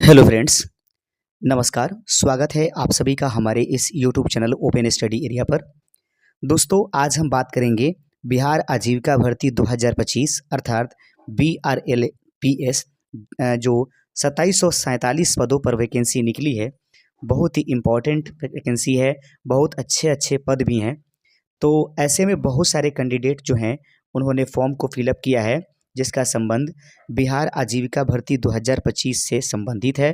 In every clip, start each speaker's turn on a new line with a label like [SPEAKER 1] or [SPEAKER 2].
[SPEAKER 1] Hello friends, नमस्कार। स्वागत है आप सभी का हमारे इस YouTube channel open study area पर। दोस्तों, आज हम बात करेंगे बिहार आजीविका भर्ती 2025 अर्थात BRLPS जो 2747 पदों पर वैकेंसी निकली है। बहुत ही इम्पॉर्टेंट वैकेंसी है, बहुत अच्छे अच्छे पद भी हैं। तो ऐसे में बहुत सारे कैंडिडेट जो हैं उन्होंने फॉर्म को फिलअप किया है, जिसका संबंध बिहार आजीविका भर्ती 2025 से संबंधित है।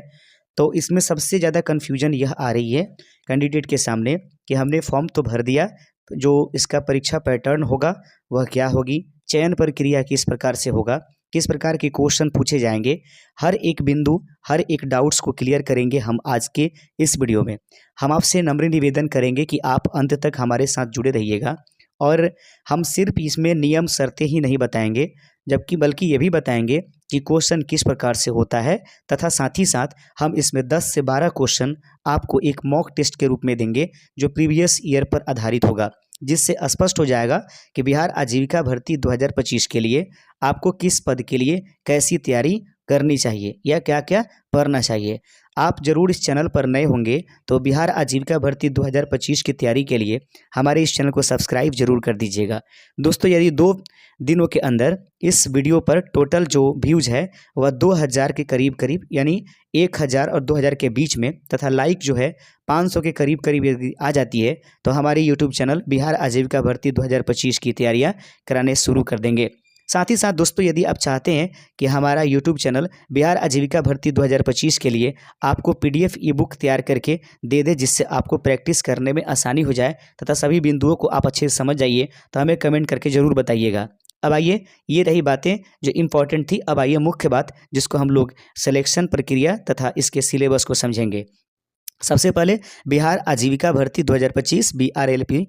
[SPEAKER 1] तो इसमें सबसे ज़्यादा कन्फ्यूजन यह आ रही है कैंडिडेट के सामने कि हमने फॉर्म तो भर दिया, जो इसका परीक्षा पैटर्न होगा वह क्या होगी, चयन प्रक्रिया किस प्रकार से होगा, किस प्रकार के क्वेश्चन पूछे जाएंगे। हर एक बिंदु, हर एक डाउट्स को क्लियर करेंगे हम आज के इस वीडियो में। हम आपसे नम्र निवेदन करेंगे कि आप अंत तक हमारे साथ जुड़े रहिएगा। और हम सिर्फ इसमें नियम शर्तें ही नहीं बताएंगे, जबकि बल्कि ये भी बताएंगे कि क्वेश्चन किस प्रकार से होता है, तथा साथ ही साथ हम इसमें 10 से 12 क्वेश्चन आपको एक मॉक टेस्ट के रूप में देंगे, जो प्रीवियस ईयर पर आधारित होगा, जिससे स्पष्ट हो जाएगा कि बिहार आजीविका भर्ती 2025 के लिए आपको किस पद के लिए कैसी तैयारी करनी चाहिए या क्या क्या पढ़ना चाहिए। आप जरूर इस चैनल पर नए होंगे तो बिहार आजीविका भर्ती 2025 की तैयारी के लिए हमारे इस चैनल को सब्सक्राइब जरूर कर दीजिएगा। दोस्तों, यदि 2 दिनों के अंदर इस वीडियो पर टोटल जो व्यूज़ है वह 2000 के करीब करीब, यानी 1000 और 2000 के बीच में, तथा लाइक जो है 500 के करीब करीब यदि आ जाती है तो हमारी यूट्यूब चैनल बिहार आजीविका भर्ती 2025 की तैयारियां कराने शुरू कर देंगे। साथ ही साथ दोस्तों, यदि आप चाहते हैं कि हमारा यूट्यूब चैनल बिहार आजीविका भर्ती 2025 के लिए आपको PDF ई बुक तैयार करके दे दे, जिससे आपको प्रैक्टिस करने में आसानी हो जाए तथा सभी बिंदुओं को आप अच्छे से समझ जाइए, तो हमें कमेंट करके ज़रूर बताइएगा। अब आइए, ये रही बातें जो इम्पोर्टेंट थी। अब आइए मुख्य बात, जिसको हम लोग सिलेक्शन प्रक्रिया तथा इसके सिलेबस को समझेंगे। सबसे पहले बिहार आजीविका भर्ती 2025 BRLP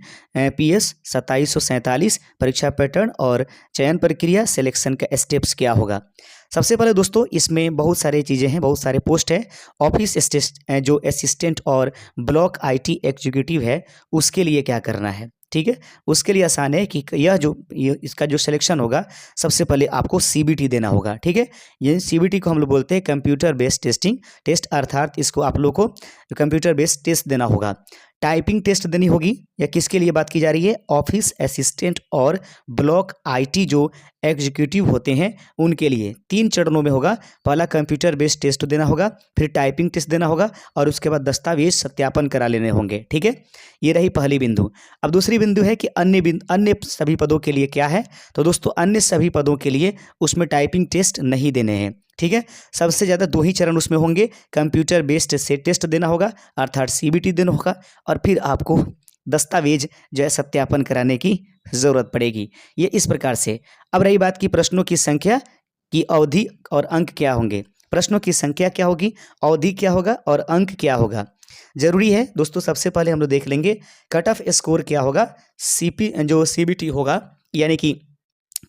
[SPEAKER 1] PS 2747 परीक्षा पैटर्न और चयन प्रक्रिया, सिलेक्शन का स्टेप्स क्या होगा। सबसे पहले दोस्तों, इसमें बहुत सारी चीज़ें हैं, बहुत सारे पोस्ट है। ऑफिस जो असिस्टेंट और ब्लॉक IT एग्जीक्यूटिव है, उसके लिए क्या करना है, ठीक है। उसके लिए आसान है कि इसका जो सिलेक्शन होगा, सबसे पहले आपको CBT देना होगा, ठीक है। ये CBT को हम लोग बोलते हैं कंप्यूटर बेस्ड टेस्टिंग टेस्ट, अर्थात इसको आप लोग को कंप्यूटर बेस्ड टेस्ट देना होगा। टाइपिंग टेस्ट देनी होगी, या किसके लिए बात की जा रही है, ऑफिस असिस्टेंट और ब्लॉक IT जो एग्जीक्यूटिव होते हैं उनके लिए 3 चरणों में होगा। पहला कंप्यूटर बेस्ड टेस्ट देना होगा, फिर टाइपिंग टेस्ट देना होगा, और उसके बाद दस्तावेज सत्यापन करा लेने होंगे, ठीक है। ये रही पहली बिंदु। अब दूसरी बिंदु है कि अन्य सभी पदों के लिए क्या है। तो दोस्तों, अन्य सभी पदों के लिए उसमें टाइपिंग टेस्ट नहीं देने हैं, ठीक है। सबसे ज़्यादा 2 ही चरण उसमें होंगे। कंप्यूटर बेस्ड से टेस्ट देना होगा, अर्थात CBT देना होगा, और फिर आपको दस्तावेज जो है सत्यापन कराने की ज़रूरत पड़ेगी। ये इस प्रकार से। अब रही बात की प्रश्नों की संख्या की अवधि और अंक क्या होंगे। प्रश्नों की संख्या क्या होगी, अवधि क्या होगा और अंक क्या होगा, जरूरी है दोस्तों। सबसे पहले हम लोग देख लेंगे कट ऑफ स्कोर क्या होगा। जो CBT होगा, यानी कि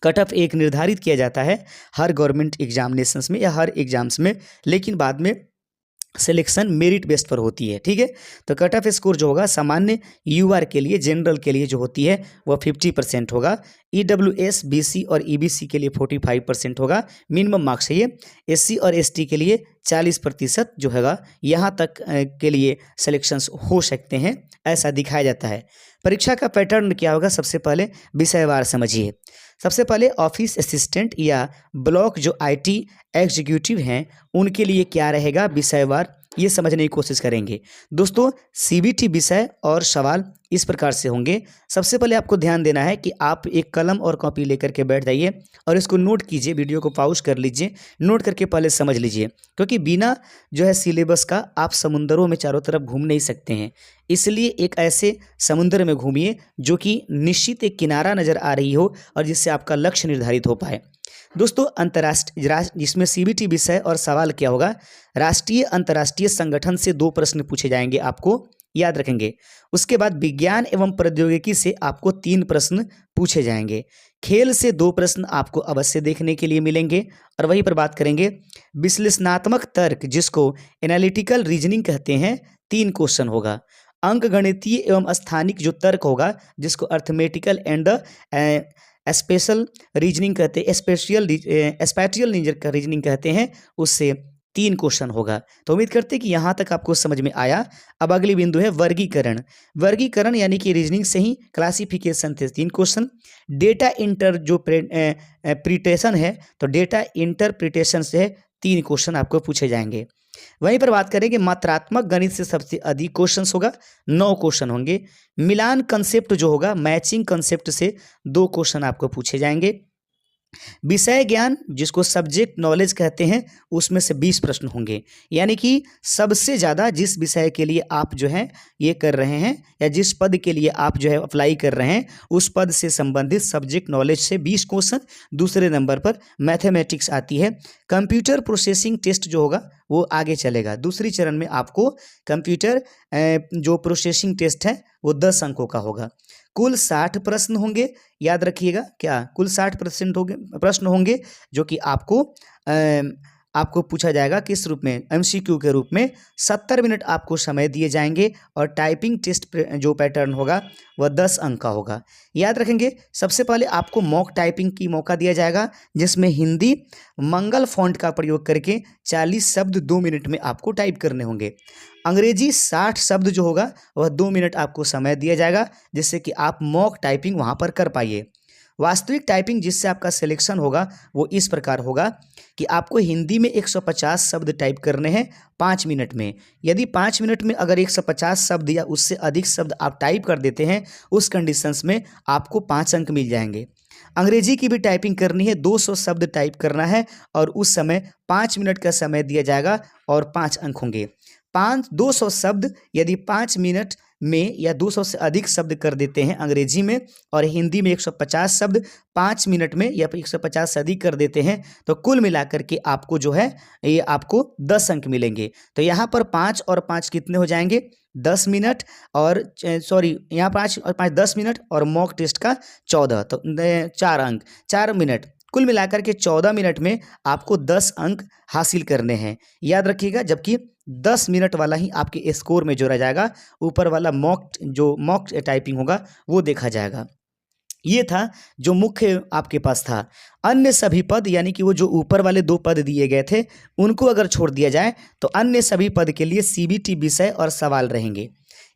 [SPEAKER 1] कट ऑफ एक निर्धारित किया जाता है हर गवर्नमेंट एग्जामिनेशंस में या हर एग्जाम्स में, लेकिन बाद में सिलेक्शन मेरिट बेस्ड पर होती है, ठीक है। तो कट ऑफ स्कोर जो होगा सामान्य UR के लिए, जनरल के लिए जो होती है वह 50% होगा। EWS BC और EBC के लिए 45% होगा। मिनिमम मार्क्स है ये। SC और ST के लिए 40% जो होगा, यहाँ तक के लिए सिलेक्शंस हो सकते हैं, ऐसा दिखाया जाता है। परीक्षा का पैटर्न क्या होगा, सबसे पहले विषयवार समझिए। सबसे पहले ऑफिस असिस्टेंट या ब्लॉक जो IT एग्जीक्यूटिव हैं उनके लिए क्या रहेगा विषयवार, ये समझने की कोशिश करेंगे। दोस्तों, CBT विषय और सवाल इस प्रकार से होंगे। सबसे पहले आपको ध्यान देना है कि आप एक कलम और कॉपी लेकर के बैठ जाइए और इसको नोट कीजिए, वीडियो को पॉज कर लीजिए, नोट करके पहले समझ लीजिए, क्योंकि बिना जो है सिलेबस का आप समुंदरों में चारों तरफ घूम नहीं सकते हैं। इसलिए एक ऐसे समुद्र में घूमिए जो कि निश्चित एक किनारा नज़र आ रही हो और जिससे आपका लक्ष्य निर्धारित हो पाए। दोस्तों, जिसमें CBT विषय और सवाल क्या होगा, राष्ट्रीय अंतर्राष्ट्रीय संगठन से 2 प्रश्न पूछे जाएंगे, आपको याद रखेंगे। उसके बाद विज्ञान एवं प्रौद्योगिकी से आपको 3 प्रश्न पूछे जाएंगे। खेल से 2 प्रश्न आपको अवश्य देखने के लिए मिलेंगे। और वहीं पर बात करेंगे विश्लेषणात्मक तर्क, जिसको एनालिटिकल रीजनिंग कहते हैं, 3 क्वेश्चन होगा। अंक गणितीय एवं स्थानिक जो तर्क होगा, जिसको अर्थमेटिकल एंड स्पेशल रीजनिंग कहते हैं, स्पेशियल रीजनिंग कहते हैं, उससे 3 क्वेश्चन होगा। तो उम्मीद करते हैं कि यहाँ तक आपको समझ में आया। अब अगली बिंदु है वर्गीकरण। वर्गीकरण यानी कि रीजनिंग से ही क्लासिफिकेशन थे 3 क्वेश्चन। डेटा इंटर जो प्रिटेशन है, तो डेटा इंटरप्रिटेशन से 3 क्वेश्चन आपको पूछे जाएंगे। वहीं पर बात करेंगे मात्रात्मक गणित से सबसे अधिक क्वेश्चन होगा, 9 क्वेश्चन होंगे। मिलान कंसेप्ट जो होगा, मैचिंग कंसेप्ट से 2 क्वेश्चन आपको पूछे जाएंगे। विषय ज्ञान जिसको सब्जेक्ट नॉलेज कहते हैं, उसमें से 20 प्रश्न होंगे। यानी कि सबसे ज़्यादा जिस विषय के लिए आप जो है ये कर रहे हैं, या जिस पद के लिए आप जो है अप्लाई कर रहे हैं, उस पद से संबंधित सब्जेक्ट नॉलेज से 20 क्वेश्चन। दूसरे नंबर पर मैथमेटिक्स आती है। कंप्यूटर प्रोसेसिंग टेस्ट जो होगा वो आगे चलेगा। दूसरी चरण में आपको कंप्यूटर जो प्रोसेसिंग टेस्ट है वो 10 अंकों का होगा। कुल 60 प्रश्न होंगे, याद रखिएगा। क्या कुल 60% प्रश्न होंगे जो कि आपको पूछा जाएगा किस रूप में, एमसीक्यू के रूप में। 70 मिनट आपको समय दिए जाएंगे और टाइपिंग टेस्ट जो पैटर्न होगा वह 10 अंक का होगा। याद रखेंगे, सबसे पहले आपको मॉक टाइपिंग की मौका दिया जाएगा, जिसमें हिंदी मंगल फॉन्ट का प्रयोग करके 40 शब्द 2 मिनट में आपको टाइप करने होंगे। अंग्रेजी 60 शब्द जो होगा वह 2 मिनट आपको समय दिया जाएगा, जिससे कि आप मॉक टाइपिंग वहाँ पर कर पाइए। वास्तविक टाइपिंग जिससे आपका सिलेक्शन होगा वो इस प्रकार होगा कि आपको हिंदी में 150 शब्द टाइप करने हैं 5 मिनट में। यदि 5 मिनट में अगर 150 शब्द या उससे अधिक शब्द आप टाइप कर देते हैं, उस कंडीशंस में आपको 5 अंक मिल जाएंगे। अंग्रेजी की भी टाइपिंग करनी है, 200 शब्द टाइप करना है और उस समय 5 मिनट का समय दिया जाएगा और 5 अंक होंगे। 200 शब्द यदि 5 मिनट में या 200 से अधिक शब्द कर देते हैं अंग्रेजी में, और हिंदी में 150 शब्द 5 मिनट में या 150 से अधिक कर देते हैं, तो कुल मिलाकर के आपको जो है ये आपको 10 अंक मिलेंगे। तो यहाँ पर 5 और 5 कितने हो जाएंगे, 10 मिनट, और सॉरी यहाँ 5 और 5 10 मिनट, और मॉक टेस्ट का 14, तो 4 अंक, 4 मिनट, कुल मिलाकर के 14 मिनट में आपको 10 अंक हासिल करने हैं। याद रखिएगा, जबकि 10 मिनट वाला ही आपके स्कोर में जोड़ा जाएगा, ऊपर वाला मॉक टाइपिंग होगा वो देखा जाएगा। ये था जो मुख्य आपके पास था। अन्य सभी पद यानी कि वो जो ऊपर वाले 2 पद दिए गए थे उनको अगर छोड़ दिया जाए तो अन्य सभी पद के लिए सीबीटी विषय और सवाल रहेंगे।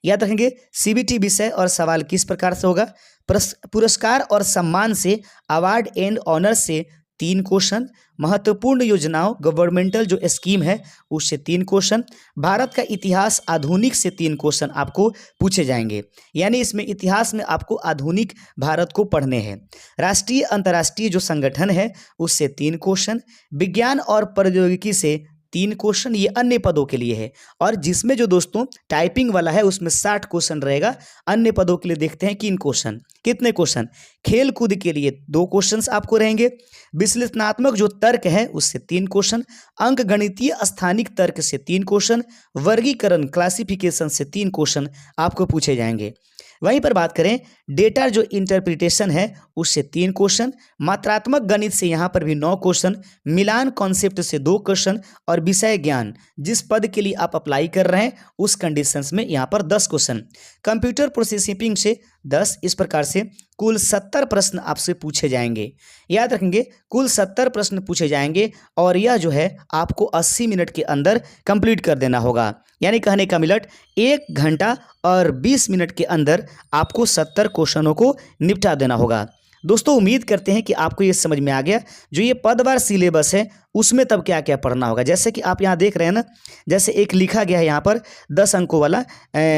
[SPEAKER 1] याद रखेंगे, सीबीटी विषय और सवाल किस प्रकार से होगा, पुरस्कार और सम्मान से, अवार्ड एंड ऑनर से 3 क्वेश्चन, महत्वपूर्ण योजनाओं गवर्नमेंटल जो स्कीम है उससे 3 क्वेश्चन, भारत का इतिहास आधुनिक से 3 क्वेश्चन आपको पूछे जाएंगे। यानी इसमें इतिहास में आपको आधुनिक भारत को पढ़ने हैं। राष्ट्रीय अंतर्राष्ट्रीय जो संगठन है उससे 3 क्वेश्चन, विज्ञान और प्रौद्योगिकी से 3 क्वेश्चन, ये अन्य पदों के लिए है। और जिसमें जो दोस्तों टाइपिंग वाला है उसमें 60 क्वेश्चन रहेगा। अन्य पदों के लिए देखते हैं किन क्वेश्चन, कितने क्वेश्चन। खेल कूद के लिए 2 क्वेश्चन आपको रहेंगे। विश्लेषणात्मक जो तर्क है उससे 3 क्वेश्चन, अंक गणितीय स्थानिक तर्क से 3 क्वेश्चन, वर्गीकरण क्लासिफिकेशन से 3 क्वेश्चन आपको पूछे जाएंगे। वहीं पर बात करें डेटा जो इंटरप्रिटेशन है उससे 3 क्वेश्चन, मात्रात्मक गणित से यहाँ पर भी 9 क्वेश्चन, मिलान कॉन्सेप्ट से 2 क्वेश्चन, और विषय ज्ञान जिस पद के लिए आप अप्लाई कर रहे हैं उस कंडीशंस में यहाँ पर 10 क्वेश्चन, कंप्यूटर प्रोसेसिंग से 10। इस प्रकार से कुल 70 प्रश्न आपसे पूछे जाएंगे। याद रखेंगे, कुल 70 प्रश्न पूछे जाएंगे और यह जो है आपको 80 मिनट के अंदर कंप्लीट कर देना होगा। यानी कहने का मिनट 1 घंटा और 20 मिनट के अंदर आपको 70 क्वेश्चनों को निपटा देना होगा। दोस्तों उम्मीद करते हैं कि आपको ये समझ में आ गया। जो ये पदवार सिलेबस है उसमें तब क्या क्या पढ़ना होगा। जैसे कि आप यहाँ देख रहे हैं ना, जैसे एक लिखा गया है यहाँ पर 10 अंकों वाला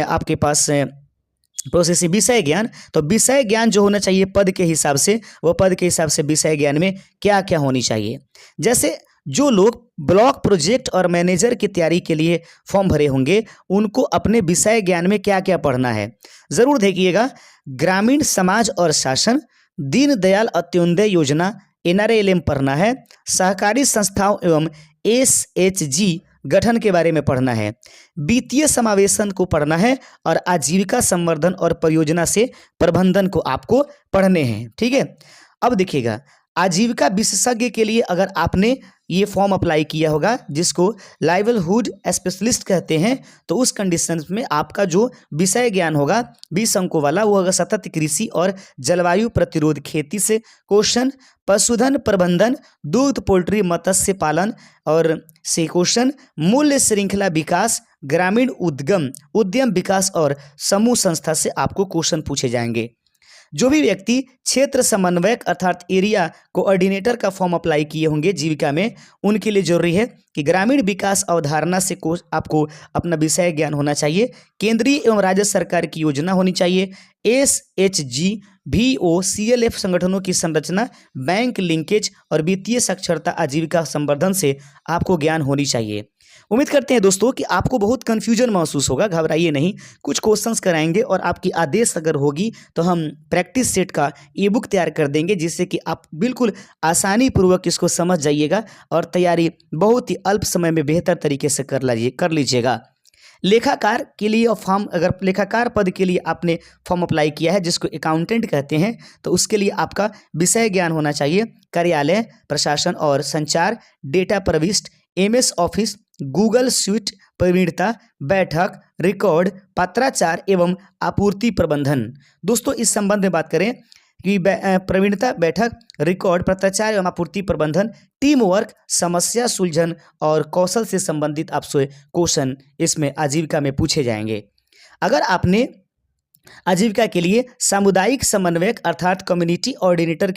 [SPEAKER 1] आपके पास प्रोसेसिंग विषय ज्ञान। तो विषय ज्ञान जो होना चाहिए पद के हिसाब से, वो पद के हिसाब से विषय ज्ञान में क्या क्या होनी चाहिए। जैसे जो लोग ब्लॉक प्रोजेक्ट और मैनेजर की तैयारी के लिए फॉर्म भरे होंगे उनको अपने विषय ज्ञान में क्या क्या पढ़ना है ज़रूर देखिएगा। ग्रामीण समाज और शासन, दीनदयाल अंत्योदय योजना NRLM पढ़ना है, सहकारी संस्थाओं एवं SHG गठन के बारे में पढ़ना है, वित्तीय समावेशन को पढ़ना है, और आजीविका संवर्धन और परियोजना से प्रबंधन को आपको पढ़ने हैं। ठीक है, अब देखिएगा आजीविका विशेषज्ञ के लिए अगर आपने ये फॉर्म अप्लाई किया होगा, जिसको लाइवलीहुड स्पेशलिस्ट कहते हैं, तो उस कंडीशन में आपका जो विषय ज्ञान होगा 20 अंकों वाला, वो अगर सतत कृषि और जलवायु प्रतिरोध खेती से क्वेश्चन, पशुधन प्रबंधन, दूध पोल्ट्री मत्स्य पालन और से क्वेश्चन, मूल्य श्रृंखला विकास, ग्रामीण उद्यम विकास और समूह संस्था से आपको क्वेश्चन पूछे जाएंगे। जो भी व्यक्ति क्षेत्र समन्वयक अर्थात एरिया कोऑर्डिनेटर का फॉर्म अप्लाई किए होंगे जीविका में, उनके लिए जरूरी है कि ग्रामीण विकास अवधारणा से आपको अपना विषय ज्ञान होना चाहिए, केंद्रीय एवं राज्य सरकार की योजना होनी चाहिए, SHG VOCLF संगठनों की संरचना, बैंक लिंकेज और वित्तीय साक्षरता आजीविका संवर्धन से आपको ज्ञान होनी चाहिए। उम्मीद करते हैं दोस्तों कि आपको बहुत कन्फ्यूजन महसूस होगा, घबराइए नहीं, कुछ क्वेश्चंस कराएंगे और आपकी आदेश अगर होगी तो हम प्रैक्टिस सेट का ई बुक तैयार कर देंगे, जिससे कि आप बिल्कुल आसानी पूर्वक इसको समझ जाइएगा और तैयारी बहुत ही अल्प समय में बेहतर तरीके से कर लीजिएगा। लेखाकार के लिए फॉर्म, अगर लेखाकार पद के लिए आपने फॉर्म अप्लाई किया है जिसको अकाउंटेंट कहते हैं, तो उसके लिए आपका विषय ज्ञान होना चाहिए कार्यालय प्रशासन और संचार, डेटा प्रविष्ट, MS ऑफिस, गूगल स्वीट, प्रवीणता, बैठक, रिकॉर्ड, पत्राचार एवं आपूर्ति प्रबंधन। दोस्तों इस संबंध में बात करें कि प्रवीणता, बैठक, रिकॉर्ड, पत्राचार एवं आपूर्ति प्रबंधन, टीम वर्क, समस्या सुलझन और कौशल से संबंधित आपसे क्वेश्चन इसमें आजीविका में पूछे जाएंगे। अगर आपने आजीविका के लिए सामुदायिक समन्वयक अर्थात कम्युनिटी कोऑर्डिनेटर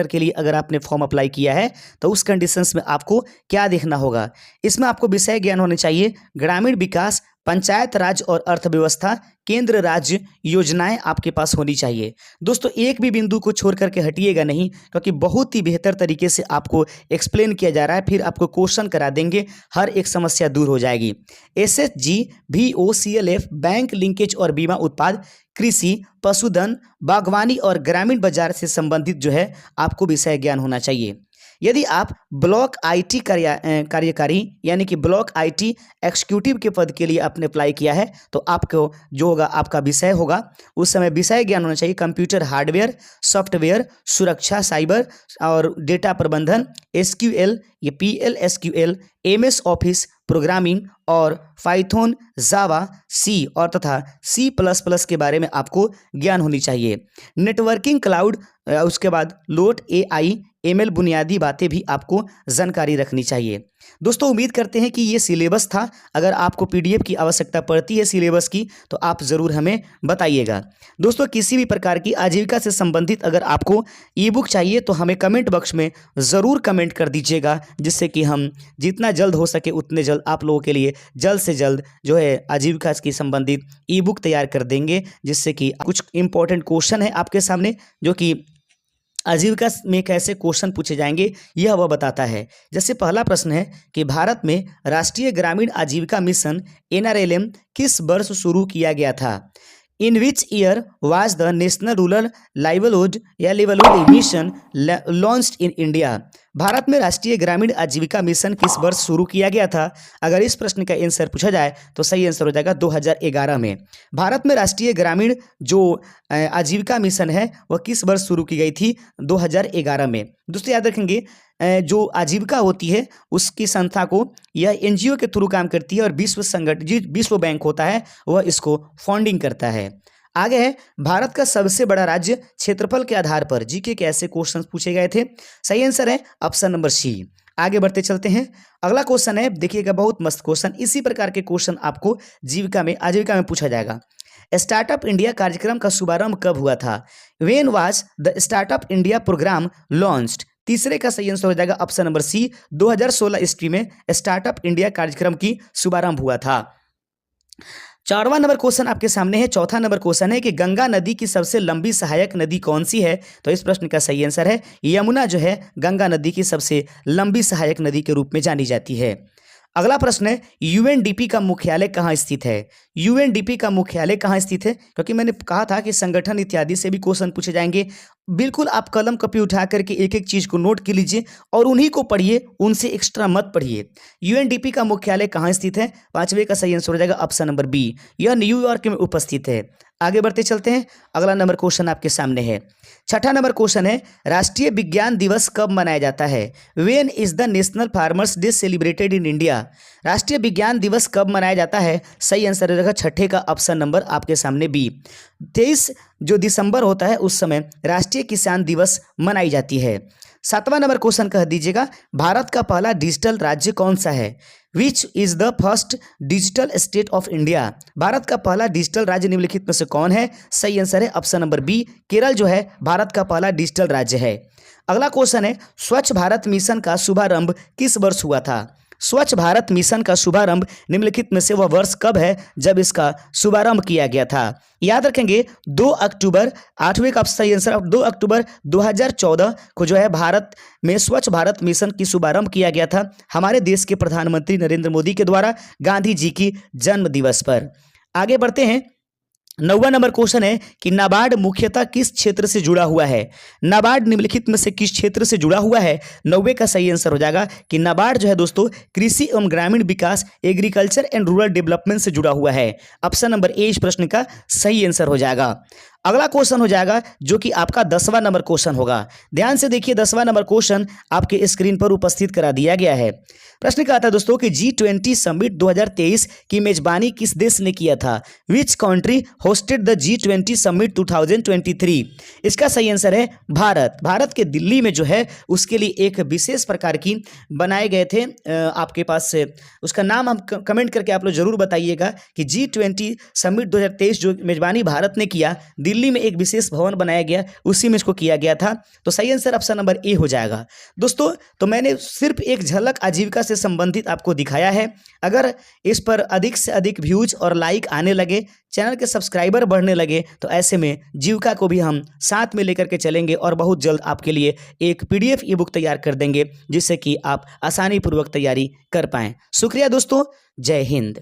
[SPEAKER 1] के लिए अगर आपने फॉर्म अप्लाई किया है, तो उस कंडीशंस में आपको क्या देखना होगा। इसमें आपको विषय ज्ञान होने चाहिए ग्रामीण विकास, पंचायत राज और अर्थव्यवस्था, केंद्र राज्य योजनाएं आपके पास होनी चाहिए। दोस्तों एक भी बिंदु को छोड़ करके हटिएगा नहीं, क्योंकि बहुत ही बेहतर तरीके से आपको एक्सप्लेन किया जा रहा है, फिर आपको क्वेश्चन करा देंगे, हर एक समस्या दूर हो जाएगी। SHG VOCLF बैंक लिंकेज और बीमा उत्पाद, कृषि, पशुधन, बागवानी और ग्रामीण बाजार से संबंधित जो है आपको विषय ज्ञान होना चाहिए। यदि आप ब्लॉक IT कार्यकारी यानी कि ब्लॉक IT एग्जीक्यूटिव के पद के लिए आपने अप्लाई किया है, तो आपको जो होगा आपका विषय होगा, उस समय विषय ज्ञान होना चाहिए कंप्यूटर हार्डवेयर, सॉफ्टवेयर, सुरक्षा, साइबर और डेटा प्रबंधन, SQL, ये PL/SQL, MS ऑफिस, प्रोग्रामिंग और पाइथन, जावा, C और तथा C++ के बारे में आपको ज्ञान होनी चाहिए। नेटवर्किंग, क्लाउड, उसके बाद लोड, AI, ML बुनियादी बातें भी आपको जानकारी रखनी चाहिए। दोस्तों उम्मीद करते हैं कि ये सिलेबस था। अगर आपको PDF की आवश्यकता पड़ती है सिलेबस की, तो आप ज़रूर हमें बताइएगा। दोस्तों किसी भी प्रकार की आजीविका से संबंधित अगर आपको ई बुक चाहिए तो हमें कमेंट बॉक्स में ज़रूर कमेंट कर दीजिएगा, जिससे कि हम जितना जल्द हो सके उतने जल्द आप लोगों के लिए जल्द से जल्द जो है आजीविका की संबंधित ई बुक तैयार कर देंगे, जिससे कि कुछ इंपॉर्टेंट क्वेश्चन है आपके सामने जो कि आजीविका में कैसे क्वेश्चन पूछे जाएंगे यह वह बताता है। जैसे पहला प्रश्न है कि भारत में राष्ट्रीय ग्रामीण आजीविका मिशन NRLM किस वर्ष शुरू किया गया था। In which year was the national rural livelihood mission launched in India. भारत में राष्ट्रीय ग्रामीण आजीविका मिशन किस वर्ष शुरू किया गया था। अगर इस प्रश्न का आंसर पूछा जाए तो सही आंसर हो जाएगा 2011 में। भारत में राष्ट्रीय ग्रामीण जो आजीविका मिशन है वह किस वर्ष शुरू की गई थी, 2011 में। दोस्तों याद रखेंगे जो आजीविका होती है उसकी संस्था को यह NGO के थ्रू काम करती है और विश्व बैंक होता है वह इसको फंडिंग करता है। आगे है भारत का सबसे बड़ा राज्य क्षेत्रफल के आधार पर जीके के ऐसे क्वेश्चन पूछे गए थे। सही आंसर है ऑप्शन नंबर C। आगे बढ़ते चलते हैं। अगला क्वेश्चन है, देखिएगा बहुत मस्त क्वेश्चन, इसी प्रकार के क्वेश्चन आपको आजीविका में पूछा जाएगा। स्टार्टअप इंडिया कार्यक्रम का शुभारंभ कब हुआ था। When was the startup India programme launched. तीसरे का सही आंसर हो जाएगा ऑप्शन नंबर C। 2016 ईस्वी में स्टार्टअप इंडिया कार्यक्रम की शुभारंभ हुआ था। चारवां नंबर क्वेश्चन आपके सामने है। चौथा नंबर क्वेश्चन है कि गंगा नदी की सबसे लंबी सहायक नदी कौन सी है। तो इस प्रश्न का सही आंसर है यमुना जो है गंगा नदी की सबसे लंबी सहायक नदी के रूप में जानी जाती है। अगला प्रश्न है UNDP का मुख्यालय कहाँ स्थित है। UNDP का मुख्यालय कहाँ स्थित है, क्योंकि मैंने कहा था कि संगठन इत्यादि से भी क्वेश्चन पूछे जाएंगे। बिल्कुल आप कलम कॉपी उठा करके एक एक चीज़ को नोट कर लीजिए और उन्हीं को पढ़िए, उनसे एक्स्ट्रा मत पढ़िए। यूएनडीपी का मुख्यालय कहाँ स्थित है? पांचवे का सही आंसर हो जाएगा ऑप्शन नंबर बी, यह न्यूयॉर्क में उपस्थित है। आगे बढ़ते चलते हैं, अगला नंबर क्वेश्चन आपके सामने है। छठा नंबर क्वेश्चन है, राष्ट्रीय विज्ञान दिवस कब मनाया जाता है? When is the national farmers day celebrated in India? राष्ट्रीय विज्ञान दिवस कब मनाया जाता है? सही आंसर हो जाएगा छठे का ऑप्शन नंबर आपके सामने बी। 23 जो दिसंबर होता है उस समय राष्ट्रीय किसान दिवस मनाई जाती है। सातवां नंबर क्वेश्चन कह दीजिएगा, भारत का पहला डिजिटल राज्य कौन सा है? Which is the first digital state of India? Bharat का पहला डिजिटल राज्य निम्नलिखित में से कौन है? सही आंसर है ऑप्शन नंबर बी, केरल जो है भारत का पहला डिजिटल राज्य है। अगला क्वेश्चन है, स्वच्छ भारत मिशन का शुभारंभ किस वर्ष हुआ था? स्वच्छ भारत मिशन का शुभारंभ निम्नलिखित में से वह वर्ष कब है जब इसका शुभारंभ किया गया था? याद रखेंगे 2 अक्टूबर, आठवें का सही आंसर 2 अक्टूबर 2014 को जो है भारत में स्वच्छ भारत मिशन की शुभारंभ किया गया था हमारे देश के प्रधानमंत्री नरेंद्र मोदी के द्वारा गांधी जी की जन्म दिवस पर। आगे बढ़ते हैं, 9वां नंबर क्वेश्चन है कि नाबार्ड मुख्यतः किस क्षेत्र से जुड़ा हुआ है? नाबार्ड निम्नलिखित में से किस क्षेत्र से जुड़ा हुआ है? 90 का सही आंसर हो जाएगा कि नाबार्ड जो है दोस्तों कृषि एवं ग्रामीण विकास, एग्रीकल्चर एंड रूरल डेवलपमेंट से जुड़ा हुआ है। ऑप्शन नंबर ए इस प्रश्न का सही आंसर हो जाएगा। अगला क्वेश्चन हो जाएगा जो कि आपका 10वां नंबर क्वेश्चन होगा। ध्यान से देखिए, 10वां नंबर क्वेश्चन आपके स्क्रीन पर उपस्थित करा दिया गया है। प्रश्न कहता है दोस्तों कि G20 समिट 2023 की मेजबानी किस देश ने किया था? Which country hosted the G20 summit 2023? इसका सही आंसर है भारत। भारत के दिल्ली में जो है उसके लिए एक विशेष प्रकार की बनाए गए थे, आपके पास उसका नाम हम कमेंट करके आप लोग जरूर बताइएगा कि G20 समिट 2023 जो मेजबानी भारत ने किया, दिल्ली में एक विशेष भवन बनाया गया, उसी में इसको किया गया था। तो सही आंसर ऑप्शन नंबर ए हो जाएगा। दोस्तों तो मैंने सिर्फ एक झलक आजीविका से संबंधित आपको दिखाया है। अगर इस पर अधिक से अधिक व्यूज और लाइक आने लगे, चैनल के सब्सक्राइबर बढ़ने लगे, तो ऐसे में जीविका को भी हम साथ में लेकर के चलेंगे और बहुत जल्द आपके लिए एक PDF ई बुक तैयार कर देंगे जिससे कि आप आसानी पूर्वक तैयारी कर पाएं। शुक्रिया दोस्तों, जय हिंद।